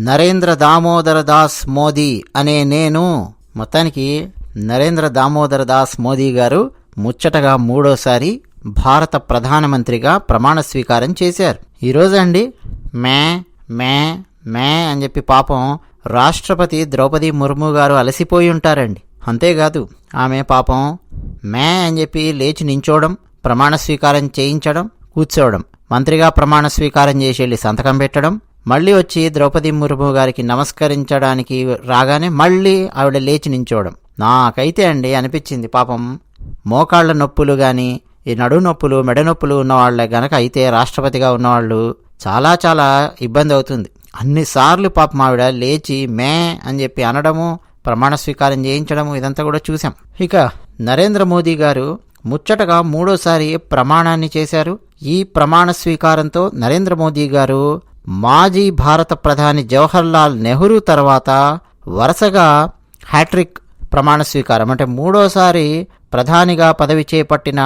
నరేంద్ర దామోదర దాస్ మోదీ అనే నేను మొత్తానికి నరేంద్ర దామోదర దాస్ మోదీ గారు ముచ్చటగా మూడోసారి భారత ప్రధానమంత్రిగా ప్రమాణ స్వీకారం చేశారు. ఈరోజు అండి మే మే మే అని చెప్పి పాపం రాష్ట్రపతి ద్రౌపది ముర్ము గారు అలసిపోయి ఉంటారండి. అంతేకాదు ఆమె పాపం మే అని చెప్పి లేచి నించోవడం, ప్రమాణ స్వీకారం చేయించడం, కూర్చోవడం, మంత్రిగా ప్రమాణ స్వీకారం చేసి వెళ్ళి సంతకం పెట్టడం, మళ్ళీ వచ్చి ద్రౌపది ముర్ము గారికి నమస్కరించడానికి రాగానే మళ్ళీ ఆవిడ లేచి నించోవడం. నాకైతే అండి అనిపించింది పాపం మోకాళ్ల నొప్పులు కానీ ఈ నడు నొప్పులు మెడ నొప్పులు ఉన్నవాళ్లే గనక అయితే రాష్ట్రపతిగా ఉన్నవాళ్ళు చాలా చాలా ఇబ్బంది అవుతుంది. అన్నిసార్లు పాపం ఆవిడ లేచి మే అని చెప్పి అనడము, ప్రమాణ స్వీకారం చేయించడము ఇదంతా కూడా చూసాం. ఇక నరేంద్ర మోదీ గారు ముచ్చటగా మూడోసారి ప్రమాణాన్ని చేశారు. ఈ ప్రమాణ స్వీకారంతో నరేంద్ర మోదీ గారు మాజీ భారత ప్రధాని జవహర్లాల్ నెహ్రూ తర్వాత వరుసగా హ్యాట్రిక్ ప్రమాణ స్వీకారం, అంటే మూడోసారి ప్రధానిగా పదవి చేపట్టిన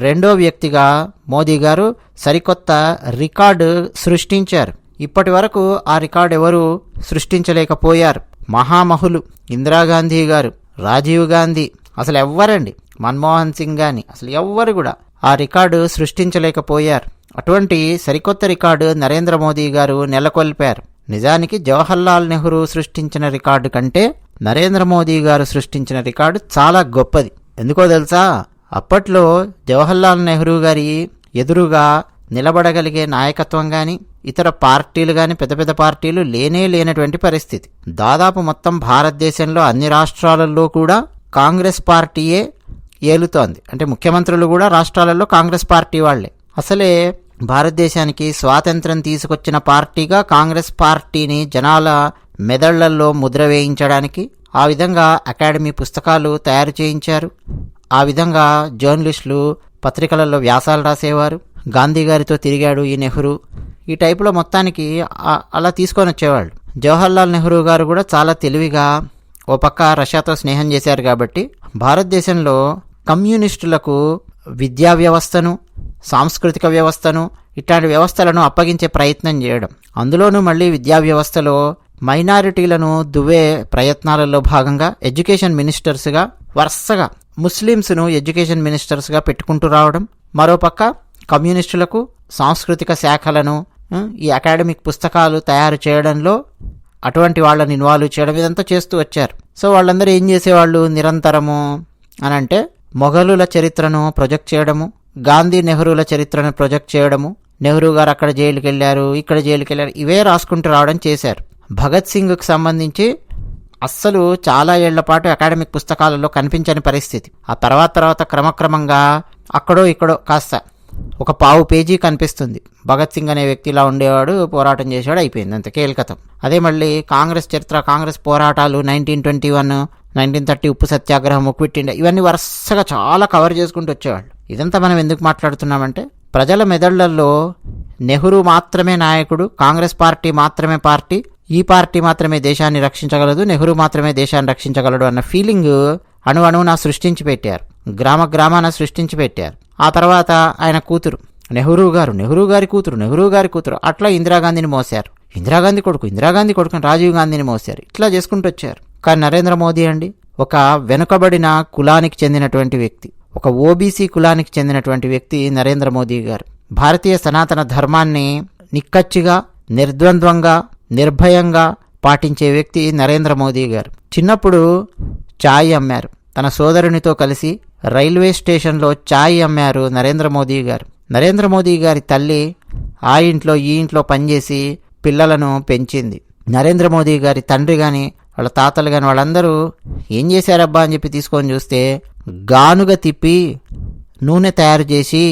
రెండో వ్యక్తిగా మోదీ గారు సరికొత్త రికార్డు సృష్టించారు. ఇప్పటి వరకు ఆ రికార్డు ఎవరు సృష్టించలేకపోయారు. మహామహులు ఇందిరాగాంధీ గారు, రాజీవ్ గాంధీ, అసలు ఎవ్వరండి, మన్మోహన్ సింగ్ గాని అసలు ఎవ్వరు కూడా ఆ రికార్డు సృష్టించలేకపోయారు. అటువంటి సరికొత్త రికార్డు నరేంద్ర మోదీ గారు నెలకొల్పారు. నిజానికి జవహర్లాల్ నెహ్రూ సృష్టించిన రికార్డు కంటే నరేంద్ర మోదీ గారు సృష్టించిన రికార్డు చాలా గొప్పది. ఎందుకో తెలుసా? అప్పట్లో జవహర్లాల్ నెహ్రూ గారి ఎదురుగా నిలబడగలిగే నాయకత్వం కానీ ఇతర పార్టీలు కానీ పెద్ద పెద్ద పార్టీలు లేనటువంటి పరిస్థితి. దాదాపు మొత్తం భారతదేశంలో అన్ని రాష్ట్రాలలో కూడా కాంగ్రెస్ పార్టీయే ఏలుతోంది. అంటే ముఖ్యమంత్రులు కూడా రాష్ట్రాలలో కాంగ్రెస్ పార్టీ వాళ్లే. అసలే భారతదేశానికి స్వాతంత్ర్యం తీసుకొచ్చిన పార్టీగా కాంగ్రెస్ పార్టీని జనాల మెదళ్లలో ముద్ర వేయించడానికి ఆ విధంగా అకాడమీ పుస్తకాలు తయారు చేయించారు. ఆ విధంగా జర్నలిస్టులు పత్రికలలో వ్యాసాలు రాసేవారు. గాంధీ గారితో తిరిగాడు ఈ నెహ్రూ, ఈ టైపులో మొత్తానికి అలా తీసుకొని వచ్చేవాళ్ళు. జవహర్లాల్ నెహ్రూ గారు కూడా చాలా తెలివిగా ఓ పక్క రష్యాతో స్నేహం చేశారు కాబట్టి భారతదేశంలో కమ్యూనిస్టులకు విద్యా వ్యవస్థను, సాంస్కృతిక వ్యవస్థను, ఇట్లాంటి వ్యవస్థలను అప్పగించే ప్రయత్నం చేయడం, అందులోనూ మళ్ళీ విద్యా వ్యవస్థలో మైనారిటీలను దువ్వే ప్రయత్నాలలో భాగంగా ఎడ్యుకేషన్ మినిస్టర్స్గా వరుసగా ముస్లిమ్స్ను ఎడ్యుకేషన్ మినిస్టర్స్గా పెట్టుకుంటూ రావడం, మరోపక్క కమ్యూనిస్టులకు సాంస్కృతిక శాఖలను ఈ అకాడమిక్ పుస్తకాలు తయారు చేయడంలో అటువంటి వాళ్ళని ఇన్వాల్వ్ చేయడం, ఇదంతా చేస్తూ వచ్చారు. సో వాళ్ళందరూ ఏం చేసేవాళ్ళు నిరంతరము అని అంటే మొఘలుల చరిత్రను ప్రొజెక్ట్ చేయడము, గాంధీ నెహ్రూల చరిత్రను ప్రొజెక్ట్ చేయడము, నెహ్రూ గారు అక్కడ జైలుకి వెళ్ళారు, ఇక్కడ జైలుకి వెళ్ళారు, ఇవే రాసుకుంటూ రావడం చేశారు. భగత్ సింగ్కి సంబంధించి అస్సలు చాలా ఏళ్ల పాటు అకాడమిక్ పుస్తకాలలో కనిపించని పరిస్థితి. ఆ తర్వాత క్రమక్రమంగా అక్కడో ఇక్కడో కాస్త ఒక పావు పేజీ కనిపిస్తుంది. భగత్ సింగ్ అనే వ్యక్తి ఇలా ఉండేవాడు, పోరాటం చేసేవాడు, అయిపోయింది అంతే కేల్కతం. అదే మళ్ళీ కాంగ్రెస్ చరిత్ర, కాంగ్రెస్ పోరాటాలు 1921, 1930 ఉప్పు సత్యాగ్రహం, క్విట్ ఇండియా, ఇవన్నీ వరుసగా చాలా కవర్ చేసుకుంటూ వచ్చేవాళ్ళు. ఇదంతా మనం ఎందుకు మాట్లాడుతున్నామంటే ప్రజల మెదళ్లలో నెహ్రూ మాత్రమే నాయకుడు, కాంగ్రెస్ పార్టీ మాత్రమే పార్టీ, ఈ పార్టీ మాత్రమే దేశాన్ని రక్షించగలదు, నెహ్రూ మాత్రమే దేశాన్ని రక్షించగలడు అన్న ఫీలింగ్ అణువణువున సృష్టించి పెట్టారు, గ్రామాన సృష్టించి పెట్టారు. ఆ తర్వాత ఆయన కూతురు నెహ్రూ గారి కూతురు అట్లా ఇందిరాగాంధీని మోసారు, ఇందిరాగాంధీ కొడుకు రాజీవ్ గాంధీని మోసారు, ఇట్లా చేసుకుంటూ వచ్చారు. కానీ నరేంద్ర మోదీ అండి ఒక వెనుకబడిన కులానికి చెందినటువంటి వ్యక్తి, ఒక ఓబీసీ కులానికి చెందినటువంటి వ్యక్తి నరేంద్ర మోదీ గారు. భారతీయ సనాతన ధర్మాన్ని నిక్కచ్చిగా, నిర్ద్వంద్వంగా, నిర్భయంగా పాటించే వ్యక్తి నరేంద్ర మోదీ గారు. చిన్నప్పుడు చాయ్ అమ్మారు, తన సోదరునితో కలిసి రైల్వే స్టేషన్లో చాయ్ అమ్మారు నరేంద్ర మోదీ గారు. నరేంద్ర మోదీ గారి తల్లి ఆ ఇంట్లో ఈ ఇంట్లో పనిచేసి పిల్లలను పెంచింది. నరేంద్ర మోదీ గారి తండ్రి కానీ వాళ్ళ తాతలు కానీ వాళ్ళందరూ ఏం చేశారబ్బా అని చెప్పి తీసుకొని చూస్తే గానుగ తిప్పి నూనె తయారు చేసి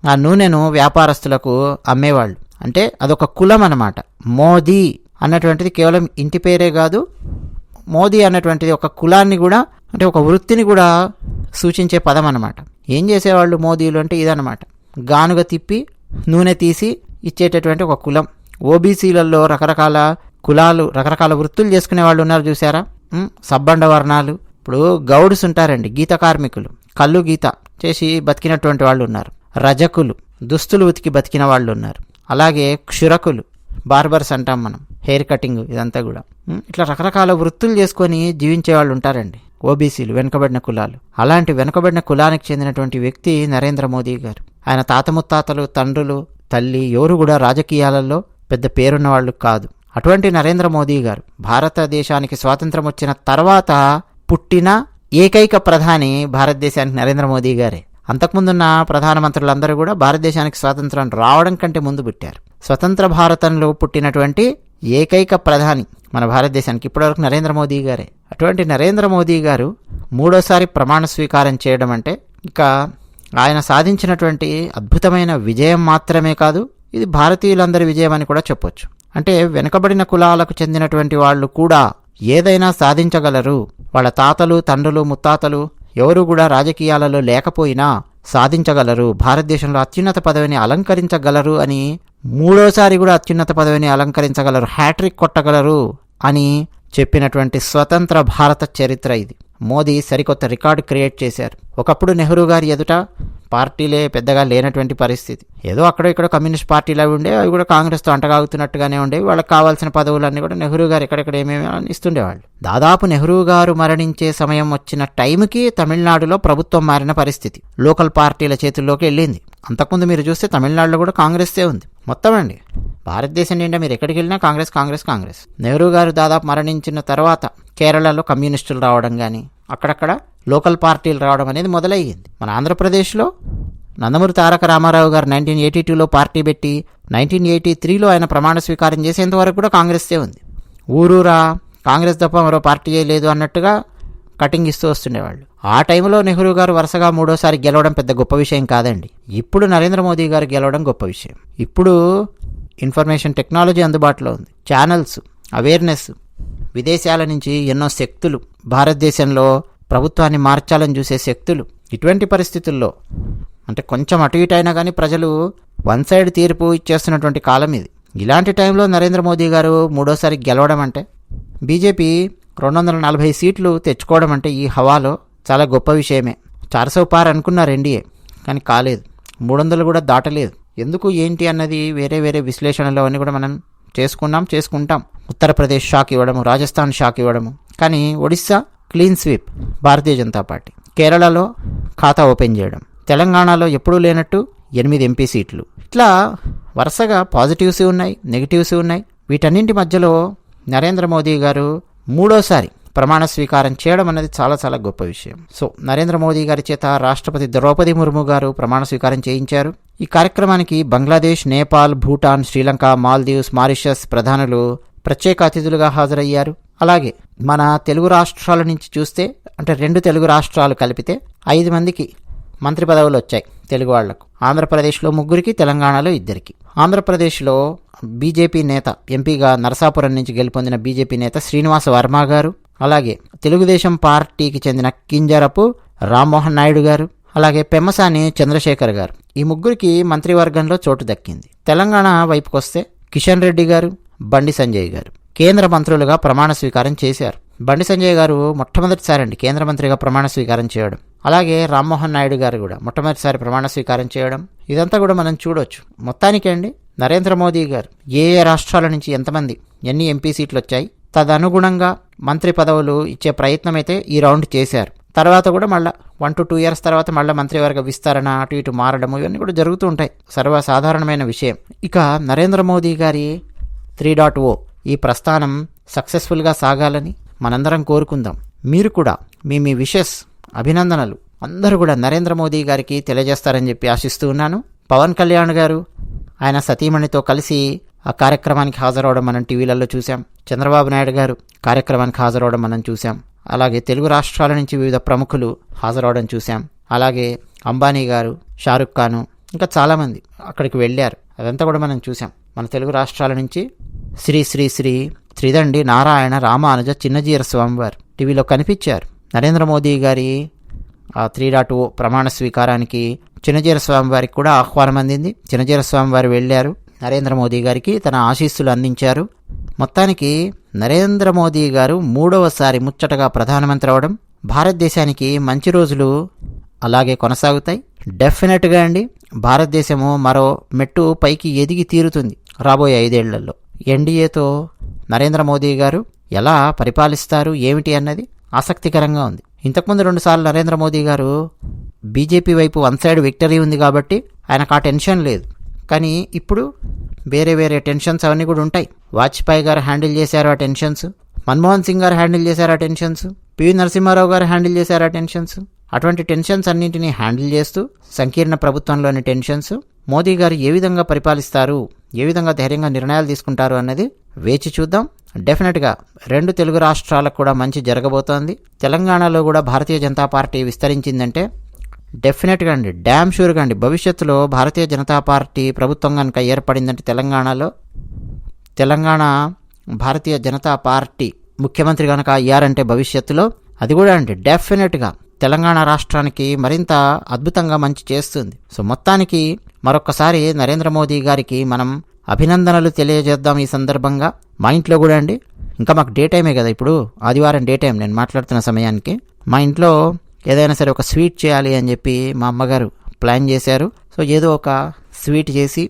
ఆ నూనెను వ్యాపారస్తులకు అమ్మేవాళ్ళు. అంటే అదొక కులం అన్నమాట. మోదీ అన్నటువంటిది కేవలం ఇంటి పేరే కాదు, మోదీ అన్నటువంటిది ఒక కులాన్ని కూడా, అంటే ఒక వృత్తిని కూడా సూచించే పదం అన్నమాట. ఏం చేసేవాళ్ళు మోదీలు అంటే ఇదన్నమాట, గానుగ తిప్పి నూనె తీసి ఇచ్చేటటువంటి ఒక కులం. ఓబీసీలలో రకరకాల కులాలు, రకరకాల వృత్తులు చేసుకునే వాళ్ళు ఉన్నారు చూసారా, సబ్బండ వర్ణాలు. ఇప్పుడు గౌడ్స్ ఉంటారండి, గీత కార్మికులు, కళ్ళు గీత చేసి బతికినటువంటి వాళ్ళు ఉన్నారు. రజకులు, దుస్తులు ఉతికి బతికిన వాళ్ళు ఉన్నారు. అలాగే క్షురకులు, బార్బర్స్ అంటాం మనం, హెయిర్ కటింగ్ ఇదంతా కూడా. ఇట్లా రకరకాల వృత్తులు చేసుకొని జీవించే వాళ్ళు ఉంటారండి, ఓబీసీలు, వెనుకబడిన కులాలు. అలాంటి వెనుకబడిన కులానికి చెందినటువంటి వ్యక్తి నరేంద్ర మోదీ గారు. ఆయన తాత ముత్తాతలు, తండ్రులు, తల్లి ఎవరు కూడా రాజకీయాలలో పెద్ద పేరున్న వాళ్ళు కాదు. అటువంటి నరేంద్ర మోదీ గారు భారతదేశానికి స్వాతంత్రం వచ్చిన తర్వాత పుట్టిన ఏకైక ప్రధాని భారతదేశానికి నరేంద్ర మోదీ గారే. అంతకుముందున్న ప్రధానమంత్రులందరూ కూడా భారతదేశానికి స్వాతంత్రం రావడం కంటే ముందు పుట్టారు. స్వతంత్ర భారతంలో పుట్టినటువంటి ఏకైక ప్రధాని మన భారతదేశానికి ఇప్పటివరకు నరేంద్ర మోదీ గారే. అటువంటి నరేంద్ర మోదీ గారు మూడోసారి ప్రమాణ స్వీకారం చేయడం అంటే ఇక ఆయన సాధించినటువంటి అద్భుతమైన విజయం మాత్రమే కాదు, ఇది భారతీయులందరి విజయం అని కూడా చెప్పొచ్చు. అంటే వెనుకబడిన కులాలకు చెందినటువంటి వాళ్ళు కూడా ఏదైనా సాధించగలరు. వాళ్ళ తాతలు, తండ్రులు, ముత్తాతలు ఎవరు కూడా రాజకీయాలలో లేకపోయినా సాధించగలరు, భారతదేశంలో అత్యున్నత పదవిని అలంకరించగలరు అని, మూడోసారి కూడా అత్యున్నత పదవిని అలంకరించగలరు, హ్యాట్రిక్ కొట్టగలరు అని చెప్పినటువంటి స్వతంత్ర భారత చరిత్ర ఇది. మోదీ సరికొత్త రికార్డు క్రియేట్ చేశారు. ఒకప్పుడు నెహ్రూ గారి ఎదుట పార్టీలే పెద్దగా లేనటువంటి పరిస్థితి. ఏదో అక్కడ ఇక్కడ కమ్యూనిస్ట్ పార్టీలు అవి ఉండే, అవి కూడా కాంగ్రెస్తో అంటగాగుతున్నట్టుగానే ఉండేవి. వాళ్ళకి కావాల్సిన పదవులన్నీ కూడా నెహ్రూ గారు ఎక్కడెక్కడ ఏమేమి ఇస్తుండేవాళ్ళు. దాదాపు నెహ్రూ గారు మరణించే సమయం వచ్చిన టైంకి తమిళనాడులో ప్రభుత్వం మారిన పరిస్థితి, లోకల్ పార్టీల చేతుల్లోకి వెళ్ళింది. అంతకుముందు మీరు చూస్తే తమిళనాడులో కూడా కాంగ్రెస్సే ఉంది. మొత్తం అండి భారతదేశం నిండా మీరు ఎక్కడికి వెళ్ళినా కాంగ్రెస్ కాంగ్రెస్ కాంగ్రెస్. నెహ్రూ గారు దాదాపు మరణించిన తర్వాత కేరళలో కమ్యూనిస్టులు రావడం కానీ, అక్కడక్కడ లోకల్ పార్టీలు రావడం అనేది మొదలయ్యింది. మన ఆంధ్రప్రదేశ్లో నందమూరి తారక రామారావు గారు 1982లో పార్టీ పెట్టి 1983లో ఆయన ప్రమాణ స్వీకారం చేసేంతవరకు కూడా కాంగ్రెస్సే ఉంది. ఊరూరా కాంగ్రెస్ తప్ప మరో పార్టీయే లేదు అన్నట్టుగా కటింగ్ ఇస్తూ వస్తుండేవాళ్ళు. ఆ టైంలో నెహ్రూ గారు వరుసగా మూడోసారి గెలవడం పెద్ద గొప్ప విషయం కాదండి. ఇప్పుడు నరేంద్ర మోదీ గారు గెలవడం గొప్ప విషయం. ఇప్పుడు ఇన్ఫర్మేషన్ టెక్నాలజీ అందుబాటులో ఉంది, ఛానల్స్, అవేర్నెస్, విదేశాల నుంచి ఎన్నో శక్తులు, భారతదేశంలో ప్రభుత్వాన్ని మార్చాలని చూసే శక్తులు. ఇటువంటి పరిస్థితుల్లో అంటే కొంచెం అటు ఇటు అయినా కానీ ప్రజలు వన్ సైడ్ తీర్పు ఇచ్చేస్తున్నటువంటి కాలం ఇది. ఇలాంటి టైంలో నరేంద్ర మోదీ గారు మూడోసారి గెలవడం అంటే, బీజేపీ 240 సీట్లు తెచ్చుకోవడం అంటే ఈ హవాలో చాలా గొప్ప విషయమే. 400 పార్ అనుకున్నారు ఎన్డీఏ, కానీ కాలేదు. 300 కూడా దాటలేదు. ఎందుకు ఏంటి అన్నది వేరే వేరే విశ్లేషణలు అన్నీ కూడా మనం చేసుకుంటాం. ఉత్తరప్రదేశ్ షాక్ ఇవ్వడము, రాజస్థాన్ షాక్ ఇవ్వడము, కానీ Odisha clean sweep Bharatiya Janata party. కేరళలో ఖాతా ఓపెన్ చేయడం, తెలంగాణలో ఎప్పుడూ లేనట్టు 8 ఎంపీ సీట్లు. ఇట్లా వరుసగా పాజిటివ్స్ ఉన్నాయి, నెగిటివ్స్ ఉన్నాయి. వీటన్నింటి మధ్యలో నరేంద్ర మోదీ గారు మూడోసారి ప్రమాణ స్వీకారం చేయడం అనేది చాలా చాలా గొప్ప విషయం. సో నరేంద్ర మోదీ గారి చేత రాష్ట్రపతి ద్రౌపది ముర్ము గారు ప్రమాణ స్వీకారం చేయించారు. ఈ కార్యక్రమానికి బంగ్లాదేశ్, నేపాల్, భూటాన్, శ్రీలంక, మాల్దీవ్స్, మారిషస్ ప్రధానులు ప్రత్యేక అతిథులుగా హాజరయ్యారు. అలాగే మన తెలుగు రాష్ట్రాల నుంచి చూస్తే, అంటే 2 తెలుగు రాష్ట్రాలు కలిపితే 5 మందికి మంత్రి పదవులు వచ్చాయి తెలుగు వాళ్లకు. ఆంధ్రప్రదేశ్లో 3కి, తెలంగాణలో 2కి. ఆంధ్రప్రదేశ్లో బీజేపీ నేత, ఎంపీగా నరసాపురం నుంచి గెలుపొందిన బీజేపీ నేత శ్రీనివాస వర్మ గారు, అలాగే తెలుగుదేశం పార్టీకి చెందిన కింజరపు రామ్మోహన్ నాయుడు గారు, అలాగే పెమ్మసాని చంద్రశేఖర్ గారు, ఈ 3కి మంత్రివర్గంలో చోటు దక్కింది. తెలంగాణ వైపుకొస్తే కిషన్ రెడ్డి గారు, బండి సంజయ్ గారు కేంద్ర మంత్రులుగా ప్రమాణ స్వీకారం చేశారు. బండి సంజయ్ గారు మొట్టమొదటిసారి కేంద్ర మంత్రిగా ప్రమాణ స్వీకారం చేయడం. అలాగే రామ్మోహన్ నాయుడు గారు కూడా మొట్టమొదటిసారి ప్రమాణ స్వీకారం చేయడం. ఇదంతా కూడా మనం చూడొచ్చు. మొత్తానికి అండి నరేంద్ర మోదీ గారు ఏ రాష్ట్రాల నుంచి ఎంతమంది, ఎన్ని ఎంపీ సీట్లు వచ్చాయి, తదనుగుణంగా మంత్రి పదవులు ఇచ్చే ప్రయత్నం అయితే ఈ రౌండ్ చేశారు. తర్వాత కూడా మళ్ళీ 1 to 2 years తర్వాత మళ్ళీ మంత్రివర్గ విస్తరణ, అటు ఇటు మారడము, ఇవన్నీ కూడా జరుగుతూ ఉంటాయి, సర్వసాధారణమైన విషయం. ఇక నరేంద్ర మోదీ గారి 3.0 ఈ ప్రస్థానం సక్సెస్ఫుల్గా సాగాలని మనందరం కోరుకుందాం. మీరు కూడా మీ విషెస్, అభినందనలు అందరూ కూడా నరేంద్ర మోదీ గారికి తెలియజేస్తారని చెప్పి ఆశిస్తూ ఉన్నాను. పవన్ కళ్యాణ్ గారు ఆయన సతీమణితో కలిసి ఆ కార్యక్రమానికి హాజరవడం మనం టీవీలలో చూసాం. చంద్రబాబు నాయుడు గారు కార్యక్రమానికి హాజరవడం మనం చూసాం. అలాగే తెలుగు రాష్ట్రాల నుంచి వివిధ ప్రముఖులు హాజరవడం చూసాం. అలాగే అంబానీ గారు, షారుఖ్ ఖాను, ఇంకా చాలామంది అక్కడికి వెళ్ళారు. అదంతా కూడా మనం చూసాం. మన తెలుగు రాష్ట్రాల నుంచి శ్రీ శ్రీ శ్రీ త్రిదండి నారాయణ రామానుజ చిన్నజీర స్వామివారు టీవీలో కనిపించారు. నరేంద్ర మోదీ గారి ఆ 3.0 ప్రమాణ స్వీకారానికి చిన్నజీర స్వామివారికి కూడా ఆహ్వానం అందింది. చిన్నజీర స్వామివారు వెళ్ళారు, నరేంద్ర మోదీ గారికి తన ఆశీస్సులు అందించారు. మొత్తానికి నరేంద్ర మోదీ గారు 3వసారి ముచ్చటగా ప్రధానమంత్రి అవడం, భారతదేశానికి మంచి రోజులు అలాగే కొనసాగుతాయి. డెఫినెట్గా అండి భారతదేశము మరో మెట్టు పైకి ఎదిగి తీరుతుంది రాబోయే 5 ఏళ్లలో. ఎన్డీఏతో నరేంద్ర మోదీ గారు ఎలా పరిపాలిస్తారు ఏమిటి అన్నది ఆసక్తికరంగా ఉంది. ఇంతకుముందు 2 సార్లు నరేంద్ర మోదీ గారు బీజేపీ వైపు వన్ సైడ్ విక్టరీ ఉంది కాబట్టి ఆయనకు ఆ టెన్షన్ లేదు. కానీ ఇప్పుడు వేరే వేరే టెన్షన్స్ అవన్నీ కూడా ఉంటాయి. వాజ్పేయి గారు హ్యాండిల్ చేశారు ఆ టెన్షన్స్, మన్మోహన్ సింగ్ గారు హ్యాండిల్ చేశారు ఆ టెన్షన్స్, పివి నరసింహారావు గారు హ్యాండిల్ చేశారు ఆ టెన్షన్స్. అటువంటి టెన్షన్స్ అన్నింటినీ హ్యాండిల్ చేస్తూ సంకీర్ణ ప్రభుత్వంలోని టెన్షన్స్ మోదీ గారు ఏ విధంగా పరిపాలిస్తారు, ఏ విధంగా ధైర్యంగా నిర్ణయాలు తీసుకుంటారు అన్నది వేచి చూద్దాం. డెఫినెట్గా 2 తెలుగు రాష్ట్రాలకు కూడా మంచి జరగబోతోంది. తెలంగాణలో కూడా భారతీయ జనతా పార్టీ విస్తరించిందంటే డెఫినెట్గా అండి, డ్యామ్ షూర్గా అండి, భవిష్యత్తులో భారతీయ జనతా పార్టీ ప్రభుత్వం కనుక ఏర్పడిందంటే తెలంగాణ భారతీయ జనతా పార్టీ ముఖ్యమంత్రి కనుక అయ్యారంటే భవిష్యత్తులో అది కూడా అండి డెఫినెట్గా తెలంగాణ రాష్ట్రానికి మరింత అద్భుతంగా మంచి చేస్తుంది. సో మొత్తానికి మరొక్కసారి నరేంద్ర మోదీ గారికి మనం అభినందనలు తెలియజేద్దాం ఈ సందర్భంగా. మా ఇంట్లో కూడా అండి, ఇంకా మాకు డే టైమే కదా, ఇప్పుడు ఆదివారం డే టైం నేను మాట్లాడుతున్న సమయానికి మా ఇంట్లో ఏదైనా సరే ఒక స్వీట్ చేయాలి అని చెప్పి మా అమ్మగారు ప్లాన్ చేశారు. సో ఏదో ఒక స్వీట్ చేసి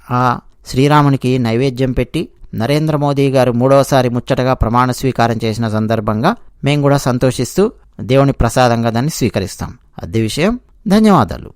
ఆ శ్రీరామునికి నైవేద్యం పెట్టి నరేంద్ర మోదీ గారు 3వసారి ముచ్చటగా ప్రమాణ స్వీకారం చేసిన సందర్భంగా మేము కూడా సంతోషిస్తూ దేవుని ప్రసాదంగా దాన్ని స్వీకరిస్తాం. అదే విషయం. ధన్యవాదాలు.